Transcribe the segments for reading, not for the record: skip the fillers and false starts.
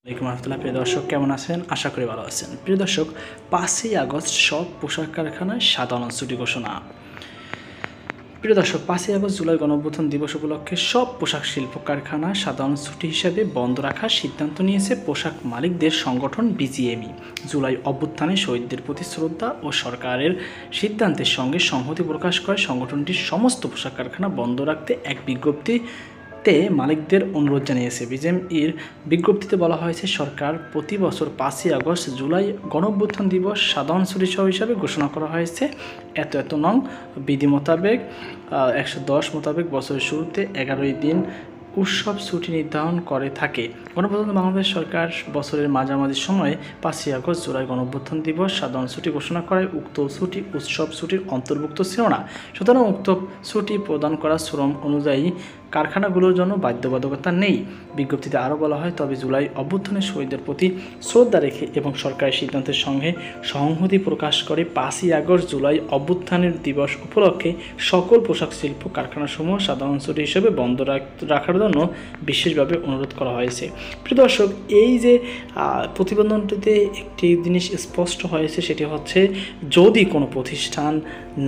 আসসালামু আলাইকুম প্রিয় দর্শক, কেমন আছেন? আশা করি ভালো আছেন। প্রিয় দর্শক, 5ই আগস্ট সব পোশাক কারখানায় সাধারণ ছুটি ঘোষণা। প্রিয় দর্শক, 5ই আগস্ট জুলাই গণঅভ্যুত্থান দিবস উপলক্ষে সব পোশাক শিল্প কারখানা সাধারণ ছুটি হিসেবে বন্ধ রাখার সিদ্ধান্ত নিয়েছে পোশাক মালিকদের সংগঠন বিজিএমই। জুলাই অভ্যুত্থানে শহীদদের প্রতি শ্রদ্ধা ও সরকারের সিদ্ধান্তের সঙ্গে সংহতি প্রকাশ করে সংগঠনটির সমস্ত পোশাক কারখানা বন্ধ রাখতে এক বিজ্ঞপ্তিতে মালিকদের অনুরোধ জানিয়েছে। বিজিএমইর বিজ্ঞপ্তিতে বলা হয়েছে, সরকার প্রতি বছর 5ই আগস্ট জুলাই গণঅভ্যুত্থান দিবস সাধারণ ছুটি হিসাবে ঘোষণা করা হয়েছে। এত নং বিধি মোতাবেক 110 মোতাবেক বছরের শুরুতে 11 দিন উৎসব ছুটি নির্ধারণ করে থাকে। গণপ্রজাতন্ত্রী বাংলাদেশ সরকার বছরের মাঝামাঝি সময়ে 5ই আগস্ট জুলাই গণঅভ্যুত্থান দিবস সাধারণ ছুটি ঘোষণা করায় উক্ত ছুটি উৎসব ছুটির অন্তর্ভুক্ত ছিল না। সুতরাং উক্ত ছুটি প্রদান করা শ্রম অনুযায়ী কারখানাগুলোর জন্য বাধ্যবাধকতা নেই। বিজ্ঞপ্তিতে আরও বলা হয়, তবে জুলাই অভ্যুত্থানের শহীদদের প্রতি শ্রদ্ধা রেখে এবং সরকারের সিদ্ধান্তের সঙ্গে সংহতি প্রকাশ করে 5ই আগস্ট জুলাই অভ্যুত্থানের দিবস উপলক্ষে সকল পোশাক শিল্প কারখানাসমূহ সাধারণ ছুটি হিসেবে বন্ধ রাখার জন্য বিশেষভাবে অনুরোধ করা হয়েছে। প্রিয় দর্শক, এই যে প্রতিবেদনটিতে একটি জিনিস স্পষ্ট হয়েছে, সেটি হচ্ছে, যদি কোনো প্রতিষ্ঠান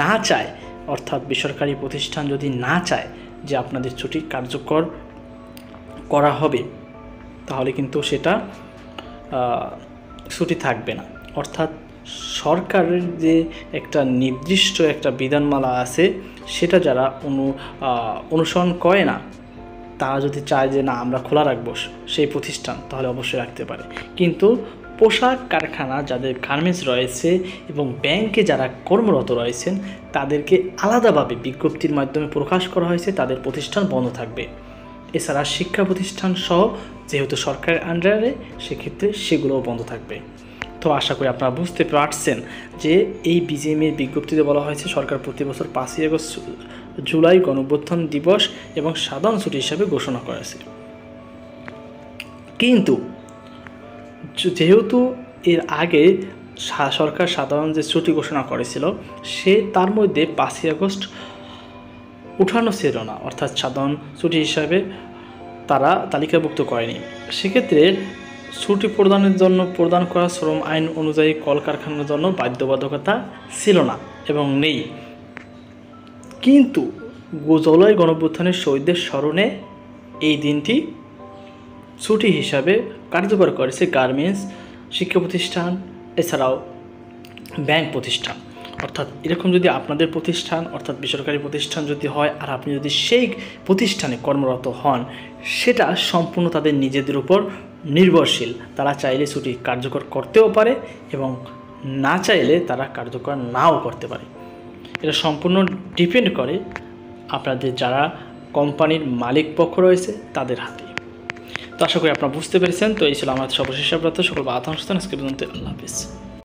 না চায়, অর্থাৎ বেসরকারি প্রতিষ্ঠান যদি না চায় যে আপনাদের ছুটি কার্যকর করা হবে, তাহলে কিন্তু সেটা ছুটি থাকবে না। অর্থাৎ সরকারের যে একটা নির্দিষ্ট একটা বিধানমালা আছে, সেটা যারা অনুসরণ করে না, তারা যদি চায় যে না আমরা খোলা রাখবো সেই প্রতিষ্ঠান, তাহলে অবশ্যই রাখতে পারে। কিন্তু পোশাক কারখানা যাদের গার্মেন্টস রয়েছে এবং ব্যাংকে যারা কর্মরত রয়েছেন, তাদেরকে আলাদাভাবে বিজ্ঞপ্তির মাধ্যমে প্রকাশ করা হয়েছে তাদের প্রতিষ্ঠান বন্ধ থাকবে। এছাড়া শিক্ষা প্রতিষ্ঠান সহ যেহেতু সরকারের আন্ডারে, সেক্ষেত্রে সেগুলোও বন্ধ থাকবে। তো আশা করি আপনারা বুঝতে পারছেন যে এই বিজিএমইর বিজ্ঞপ্তিতে বলা হয়েছে, সরকার প্রতি বছর 5ই আগস্ট জুলাই গণঅভ্যুত্থান দিবস এবং সাধারণ ছুটি হিসাবে ঘোষণা করেছে। কিন্তু যেহেতু এর আগে সরকার সাধারণ যে ছুটি ঘোষণা করেছিল, তার মধ্যে 5ই আগস্ট উঠানো ছিল না, অর্থাৎ সাধারণ ছুটি হিসাবে তারা তালিকাভুক্ত করেনি। সেক্ষেত্রে ছুটি প্রদানের জন্য প্রদান করা শ্রম আইন অনুযায়ী কলকারখানার জন্য বাধ্যবাধকতা ছিল না এবং নেই। কিন্তু জুলাই গণঅভ্যুত্থানের শহীদদের স্মরণে এই দিনটি ছুটি হিসাবে কার্যকর করেছে গার্মেন্টস, শিক্ষা প্রতিষ্ঠান, এছাড়াও ব্যাংক প্রতিষ্ঠান। অর্থাৎ এরকম যদি আপনাদের প্রতিষ্ঠান, অর্থাৎ বেসরকারি প্রতিষ্ঠান যদি হয়, আর আপনি যদি সেই প্রতিষ্ঠানে কর্মরত হন, সেটা সম্পূর্ণ তাদের নিজেদের উপর নির্ভরশীল। তারা চাইলে ছুটি কার্যকর করতেও পারে এবং না চাইলে তারা কার্যকর নাও করতে পারে। এটা সম্পূর্ণ ডিপেন্ড করে আপনাদের যারা কোম্পানির মালিক পক্ষ রয়েছে তাদের হাতে। তো আশা করি আপনারা বুঝতে পেরেছেন। তো এই ছিল আমার সর্বশেষ প্রার্থনা। সকল আল্লাহ হাফেজ।